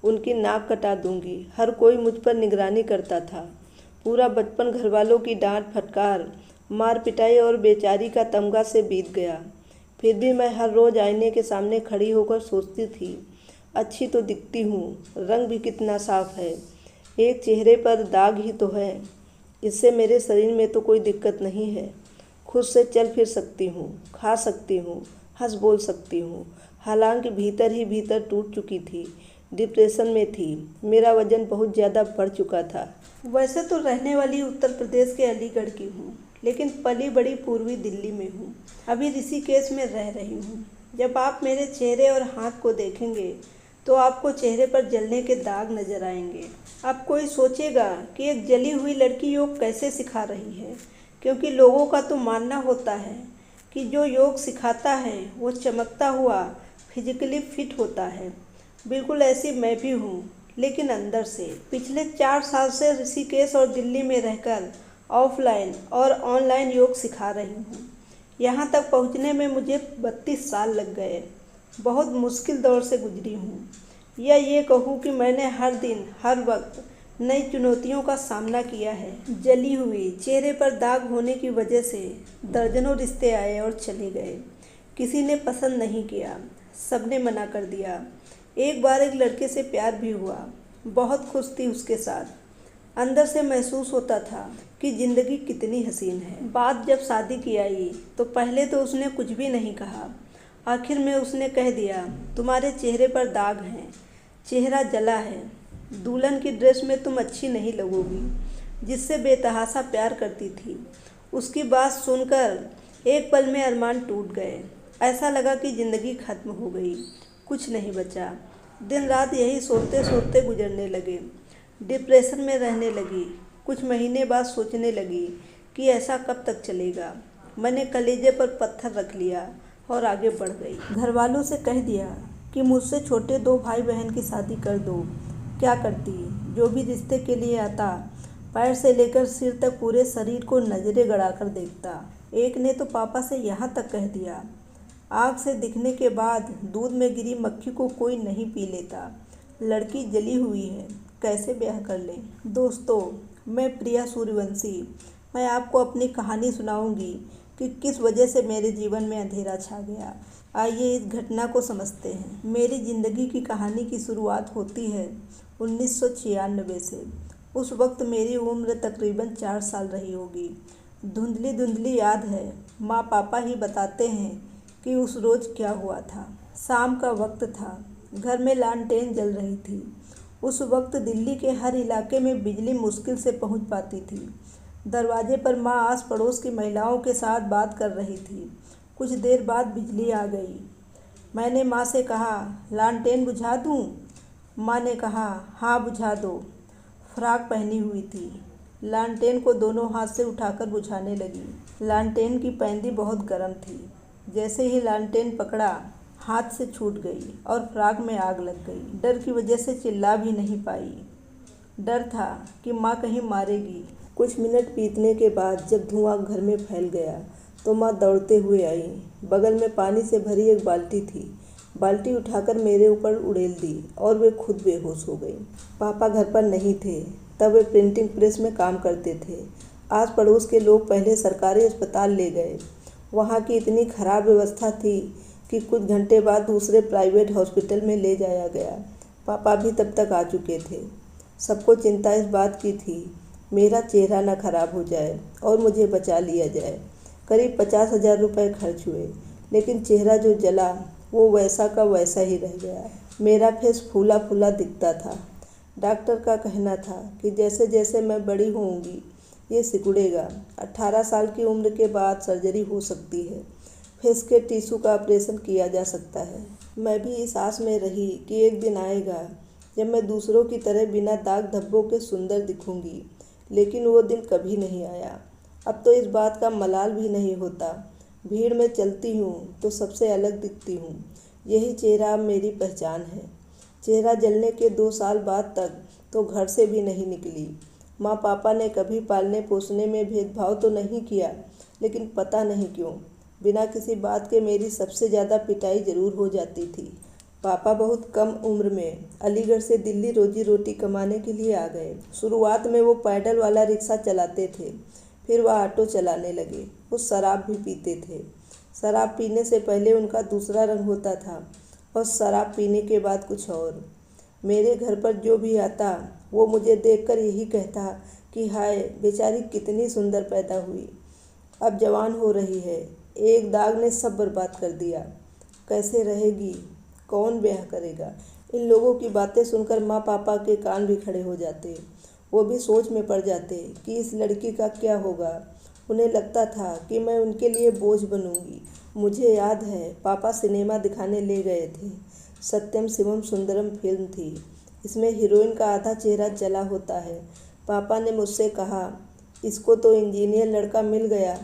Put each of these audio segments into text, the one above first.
उनकी नाक कटा दूंगी। हर कोई मुझ पर निगरानी करता था। पूरा बचपन घरवालों की डांट फटकार, मार पिटाई और बेचारी का तमगा से बीत गया। फिर भी मैं हर रोज़ आईने के सामने खड़ी होकर सोचती थी, अच्छी तो दिखती हूँ, रंग भी कितना साफ है, एक चेहरे पर दाग ही तो है, इससे मेरे शरीर में तो कोई दिक्कत नहीं है। खुद से चल फिर सकती हूँ, खा सकती हूँ, हंस बोल सकती हूँ। हालांकि भीतर ही भीतर टूट चुकी थी, डिप्रेशन में थी। मेरा वजन बहुत ज़्यादा बढ़ चुका था। वैसे तो रहने वाली उत्तर प्रदेश के अलीगढ़ की हूँ, लेकिन पली बड़ी पूर्वी दिल्ली में हूँ। अभी ऋषिकेश में रह रही हूँ। जब आप मेरे चेहरे और हाथ को देखेंगे तो आपको चेहरे पर जलने के दाग नजर आएंगे। अब कोई सोचेगा कि एक जली हुई लड़की योग कैसे सिखा रही है, क्योंकि लोगों का तो मानना होता है कि जो योग सिखाता है वो चमकता हुआ फिजिकली फिट होता है। बिल्कुल ऐसी मैं भी हूँ, लेकिन अंदर से। पिछले 4 साल से ऋषिकेश और दिल्ली में रहकर ऑफलाइन और ऑनलाइन योग सिखा रही हूँ। यहाँ तक पहुँचने में मुझे 32 साल लग गए। बहुत मुश्किल दौर से गुजरी हूँ, या ये कहूँ कि मैंने हर दिन हर वक्त नई चुनौतियों का सामना किया है। जली हुई चेहरे पर दाग होने की वजह से दर्जनों रिश्ते आए और चले गए। किसी ने पसंद नहीं किया, सबने मना कर दिया। एक बार एक लड़के से प्यार भी हुआ, बहुत खुश थी उसके साथ। अंदर से महसूस होता था कि ज़िंदगी कितनी हसीन है। बात जब शादी की आई तो पहले तो उसने कुछ भी नहीं कहा। आखिर में उसने कह दिया, तुम्हारे चेहरे पर दाग हैं, चेहरा जला है, दुल्हन की ड्रेस में तुम अच्छी नहीं लगोगी। जिससे बेतहाशा प्यार करती थी, उसकी बात सुनकर एक पल में अरमान टूट गए। ऐसा लगा कि ज़िंदगी खत्म हो गई, कुछ नहीं बचा। दिन रात यही सोचते सोचते गुजरने लगे। डिप्रेशन में रहने लगी। कुछ महीने बाद सोचने लगी कि ऐसा कब तक चलेगा। मैंने कलेजे पर पत्थर रख लिया और आगे बढ़ गई। घर वालों से कह दिया कि मुझसे छोटे 2 भाई बहन की शादी कर दो। क्या करती, जो भी रिश्ते के लिए आता, पैर से लेकर सिर तक पूरे शरीर को नजरें गड़ाकर देखता। एक ने तो पापा से यहाँ तक कह दिया, आँख से दिखने के बाद दूध में गिरी मक्खी को कोई नहीं पी लेता। लड़की जली हुई है, कैसे ब्याह कर लें। दोस्तों, मैं प्रिया सूर्यवंशी, मैं आपको अपनी कहानी सुनाऊंगी कि किस वजह से मेरे जीवन में अंधेरा छा गया। आइए इस घटना को समझते हैं। मेरी ज़िंदगी की कहानी की शुरुआत होती है 1996 से। उस वक्त मेरी उम्र तकरीबन 4 साल रही होगी। धुंधली धुंधली याद है। माँ पापा ही बताते हैं कि उस रोज़ क्या हुआ था। शाम का वक्त था, घर में लालटेन जल रही थी। उस वक्त दिल्ली के हर इलाके में बिजली मुश्किल से पहुंच पाती थी। दरवाजे पर माँ आस पड़ोस की महिलाओं के साथ बात कर रही थी। कुछ देर बाद बिजली आ गई। मैंने माँ से कहा, लालटेन बुझा दूँ? माँ ने कहा, हाँ बुझा दो। फ्राक पहनी हुई थी। लालटेन को दोनों हाथ से उठाकर बुझाने लगी। लालटेन की पैंदी बहुत गर्म थी। जैसे ही लालटेन पकड़ा, हाथ से छूट गई और फ्राक में आग लग गई। डर की वजह से चिल्ला भी नहीं पाई। डर था कि माँ कहीं मारेगी। कुछ मिनट बीतने के बाद जब धुआं घर में फैल गया तो माँ दौड़ते हुए आई। बगल में पानी से भरी एक बाल्टी थी। बाल्टी उठाकर मेरे ऊपर उड़ेल दी और वे खुद बेहोश हो गई। पापा घर पर नहीं थे, तब वे प्रिंटिंग प्रेस में काम करते थे। आस पड़ोस के लोग पहले सरकारी अस्पताल ले गए। वहाँ की इतनी खराब व्यवस्था थी कि कुछ घंटे बाद दूसरे प्राइवेट हॉस्पिटल में ले जाया गया। पापा भी तब तक आ चुके थे। सबको चिंता इस बात की थी, मेरा चेहरा न खराब हो जाए और मुझे बचा लिया जाए। करीब 50,000 रुपये खर्च हुए, लेकिन चेहरा जो जला वो वैसा का वैसा ही रह गया। मेरा फेस फूला फूला दिखता था। डॉक्टर का कहना था कि जैसे जैसे मैं बड़ी होऊंगी ये सिकुड़ेगा। 18 साल की उम्र के बाद सर्जरी हो सकती है। फेस के टिश्यू का ऑपरेशन किया जा सकता है। मैं भी इस आस में रही कि एक दिन आएगा जब मैं दूसरों की तरह बिना दाग धब्बों के सुंदर दिखूंगी, लेकिन वो दिन कभी नहीं आया। अब तो इस बात का मलाल भी नहीं होता। भीड़ में चलती हूँ तो सबसे अलग दिखती हूँ। यही चेहरा अब मेरी पहचान है। चेहरा जलने के 2 साल बाद तक तो घर से भी नहीं निकली। माँ पापा ने कभी पालने पोसने में भेदभाव तो नहीं किया, लेकिन पता नहीं क्यों बिना किसी बात के मेरी सबसे ज़्यादा पिटाई ज़रूर हो जाती थी। पापा बहुत कम उम्र में अलीगढ़ से दिल्ली रोजी रोटी कमाने के लिए आ गए। शुरुआत में वो पैडल वाला रिक्शा चलाते थे, फिर वह ऑटो चलाने लगे। वो शराब भी पीते थे। शराब पीने से पहले उनका दूसरा रंग होता था और शराब पीने के बाद कुछ और। मेरे घर पर जो भी आता वो मुझे देखकर यही कहता कि हाय बेचारी कितनी सुंदर पैदा हुई, अब जवान हो रही है। एक दाग ने सब बर्बाद कर दिया। कैसे रहेगी, कौन ब्याह करेगा। इन लोगों की बातें सुनकर माँ पापा के कान भी खड़े हो जाते। वो भी सोच में पड़ जाते कि इस लड़की का क्या होगा। उन्हें लगता था कि मैं उनके लिए बोझ बनूंगी। मुझे याद है पापा सिनेमा दिखाने ले गए थे। सत्यम शिवम सुंदरम फिल्म थी। इसमें हीरोइन का आधा चेहरा जला होता है। पापा ने मुझसे कहा, इसको तो इंजीनियर लड़का मिल गया,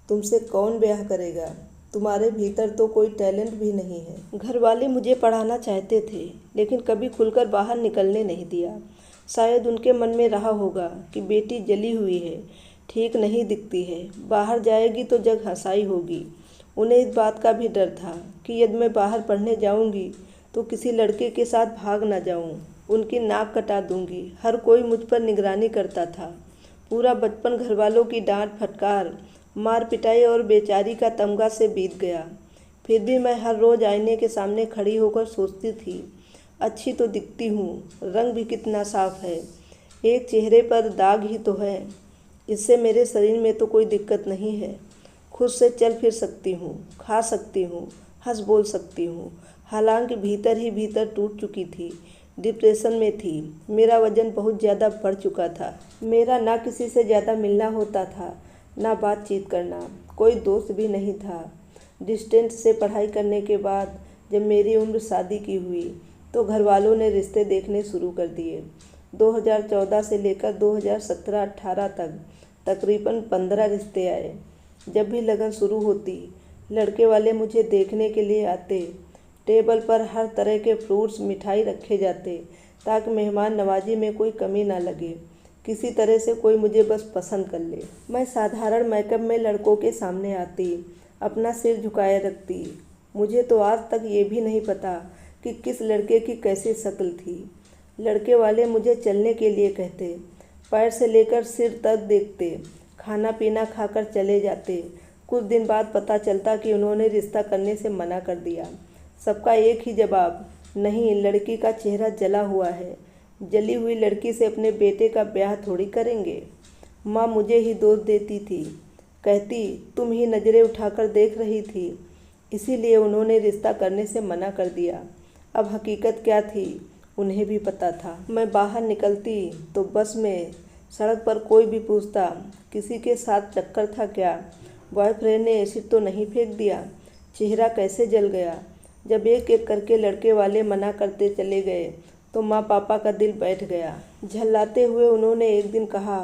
तुमसे कौन ब्याह करेगा, तुम्हारे भीतर तो कोई टैलेंट भी नहीं है। घर वाले मुझे पढ़ाना चाहते थे, लेकिन कभी खुलकर बाहर निकलने नहीं दिया। शायद उनके मन में रहा होगा कि बेटी जली हुई है, ठीक नहीं दिखती है, बाहर जाएगी तो जग हंसाई होगी। उन्हें इस बात का भी डर था कि यदि मैं बाहर पढ़ने जाऊंगी तो किसी लड़के के साथ भाग ना जाऊं, उनकी नाक कटा दूंगी। हर कोई मुझ पर निगरानी करता था। पूरा बचपन घरवालों की डांट फटकार, मार पिटाई और बेचारी का तमगा से बीत गया। फिर भी मैं हर रोज़ आईने के सामने खड़ी होकर सोचती थी, अच्छी तो दिखती हूँ, रंग भी कितना साफ है, एक चेहरे पर दाग ही तो है, इससे मेरे शरीर में तो कोई दिक्कत नहीं है। खुद से चल फिर सकती हूँ, खा सकती हूँ, हंस बोल सकती हूँ। हालांकि भीतर ही भीतर टूट चुकी थी, डिप्रेशन में थी। मेरा वजन बहुत ज़्यादा बढ़ चुका था। मेरा ना किसी से ज़्यादा मिलना होता था, ना बातचीत करना, कोई दोस्त भी नहीं था। डिस्टेंस से पढ़ाई करने के बाद जब मेरी उम्र शादी की हुई तो घर वालों ने रिश्ते देखने शुरू कर दिए। 2014 से लेकर 2017-18 तक तकरीबन 15 रिश्ते आए। जब भी लगन शुरू होती, लड़के वाले मुझे देखने के लिए आते। टेबल पर हर तरह के फ्रूट्स, मिठाई रखे जाते ताकि मेहमान नवाजी में कोई कमी ना लगे। किसी तरह से कोई मुझे बस पसंद कर ले। मैं साधारण मेकअप में लड़कों के सामने आती, अपना सिर झुकाए रखती। मुझे तो आज तक ये भी नहीं पता कि किस लड़के की कैसी शक्ल थी। लड़के वाले मुझे चलने के लिए कहते, पैर से लेकर सिर तक देखते, खाना पीना खाकर चले जाते। कुछ दिन बाद पता चलता कि उन्होंने रिश्ता करने से मना कर दिया। सबका एक ही जवाब, नहीं, लड़की का चेहरा जला हुआ है, जली हुई लड़की से अपने बेटे का ब्याह थोड़ी करेंगे। माँ मुझे ही दोष देती थी, कहती तुम ही नज़रें उठाकर देख रही थी, इसीलिए उन्होंने रिश्ता करने से मना कर दिया। अब हकीकत क्या थी उन्हें भी पता था। मैं बाहर निकलती तो बस में, सड़क पर कोई भी पूछता किसी के साथ चक्कर था क्या, बॉयफ्रेंड ने एसिड तो नहीं फेंक दिया, चेहरा कैसे जल गया। जब एक एक करके लड़के वाले मना करते चले गए तो माँ पापा का दिल बैठ गया। झल्लाते हुए उन्होंने एक दिन कहा,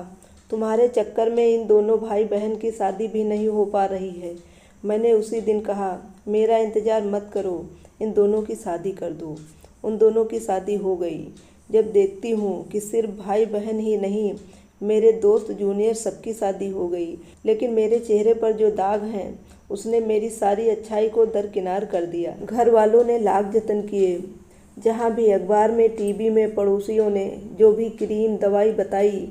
तुम्हारे चक्कर में इन दोनों भाई बहन की शादी भी नहीं हो पा रही है। मैंने उसी दिन कहा, मेरा इंतज़ार मत करो, इन दोनों की शादी कर दो। उन दोनों की शादी हो गई। जब देखती हूँ कि सिर्फ भाई बहन ही नहीं, मेरे दोस्त जूनियर सबकी शादी हो गई, लेकिन मेरे चेहरे पर जो दाग हैं उसने मेरी सारी अच्छाई को दरकिनार कर दिया। घर वालों ने लाख जतन किए, जहाँ भी अखबार में, टीवी में, पड़ोसियों ने जो भी क्रीम दवाई बताई,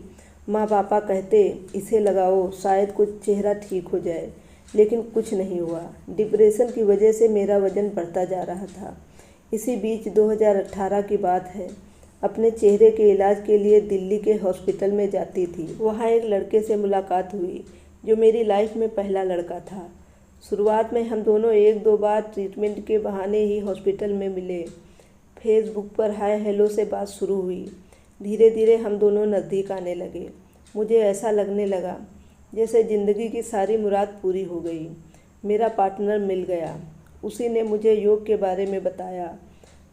माँ पापा कहते इसे लगाओ शायद कुछ चेहरा ठीक हो जाए, लेकिन कुछ नहीं हुआ। डिप्रेशन की वजह से मेरा वजन बढ़ता जा रहा था। इसी बीच 2018 की बात है। अपने चेहरे के इलाज के लिए दिल्ली के हॉस्पिटल में जाती थी। वहाँ एक लड़के से मुलाकात हुई जो मेरी लाइफ में पहला लड़का था। शुरुआत में हम दोनों एक दो बार ट्रीटमेंट के बहाने ही हॉस्पिटल में मिले। फेसबुक पर हाय हेलो से बात शुरू हुई। धीरे धीरे हम दोनों नज़दीक आने लगे। मुझे ऐसा लगने लगा जैसे ज़िंदगी की सारी मुराद पूरी हो गई। मेरा पार्टनर मिल गया। उसी ने मुझे योग के बारे में बताया।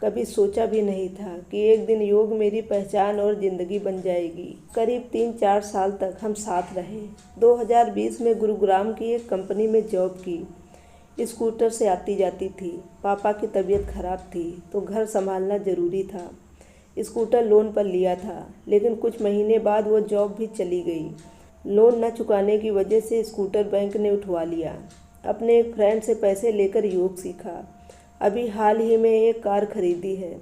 कभी सोचा भी नहीं था कि एक दिन योग मेरी पहचान और ज़िंदगी बन जाएगी। करीब 3-4 साल तक हम साथ रहे। 2020 में गुरुग्राम की एक कंपनी में जॉब की। स्कूटर से आती जाती थी। पापा की तबीयत खराब थी तो घर संभालना ज़रूरी था। स्कूटर लोन पर लिया था, लेकिन कुछ महीने बाद वो जॉब भी चली गई। लोन न चुकाने की वजह से स्कूटर बैंक ने उठवा लिया। अपने एक फ्रेंड से पैसे लेकर योग सीखा। अभी हाल ही में एक कार खरीदी है।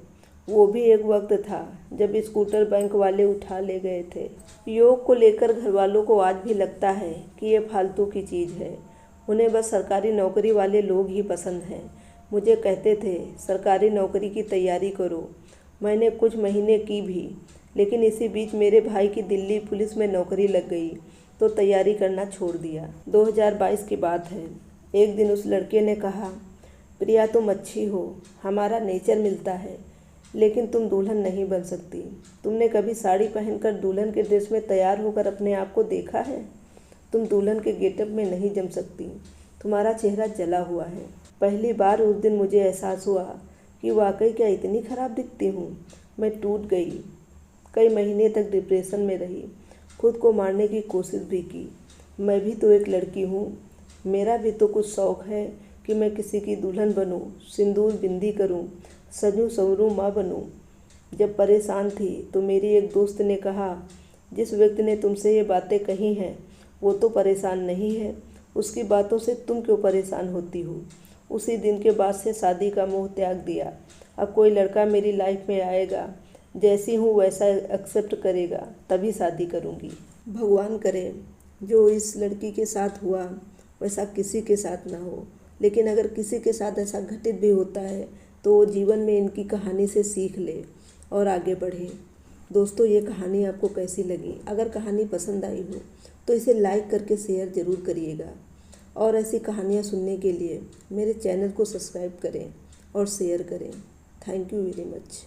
वो भी एक वक्त था जब स्कूटर बैंक वाले उठा ले गए थे। योग को लेकर घर वालों को आज भी लगता है कि ये फालतू की चीज़ है। उन्हें बस सरकारी नौकरी वाले लोग ही पसंद हैं। मुझे कहते थे सरकारी नौकरी की तैयारी करो। मैंने कुछ महीने की भी, लेकिन इसी बीच मेरे भाई की दिल्ली पुलिस में नौकरी लग गई तो तैयारी करना छोड़ दिया। 2022 की बात है। एक दिन उस लड़के ने कहा, प्रिया तुम अच्छी हो, हमारा नेचर मिलता है, लेकिन तुम दुल्हन नहीं बन सकती। तुमने कभी साड़ी पहनकर दुल्हन के ड्रेस में तैयार होकर अपने आप को देखा है? तुम दुल्हन के गेटअप में नहीं जम सकती। तुम्हारा चेहरा जला हुआ है। पहली बार उस दिन मुझे एहसास हुआ कि वाकई क्या इतनी ख़राब दिखती हूँ। मैं टूट गई। कई महीने तक डिप्रेशन में रही, खुद को मारने की कोशिश भी की। मैं भी तो एक लड़की हूँ, मेरा भी तो कुछ शौक़ है कि मैं किसी की दुल्हन बनूं, सिंदूर बिंदी करूं, सजूं संवरूं माँ बनूं। जब परेशान थी तो मेरी एक दोस्त ने कहा, जिस व्यक्ति ने तुमसे ये बातें कही हैं वो तो परेशान नहीं है, उसकी बातों से तुम क्यों परेशान होती हो। उसी दिन के बाद से शादी का मोह त्याग दिया। अब कोई लड़का मेरी लाइफ में आएगा, जैसी हूँ वैसा एक्सेप्ट करेगा, तभी शादी करूँगी। भगवान करे जो इस लड़की के साथ हुआ वैसा किसी के साथ ना हो। लेकिन अगर किसी के साथ ऐसा घटित भी होता है तो वो जीवन में इनकी कहानी से सीख ले और आगे बढ़े। दोस्तों, ये कहानी आपको कैसी लगी? अगर कहानी पसंद आई हो तो इसे लाइक करके शेयर ज़रूर करिएगा। और ऐसी कहानियाँ सुनने के लिए मेरे चैनल को सब्सक्राइब करें और शेयर करें। Thank you very much.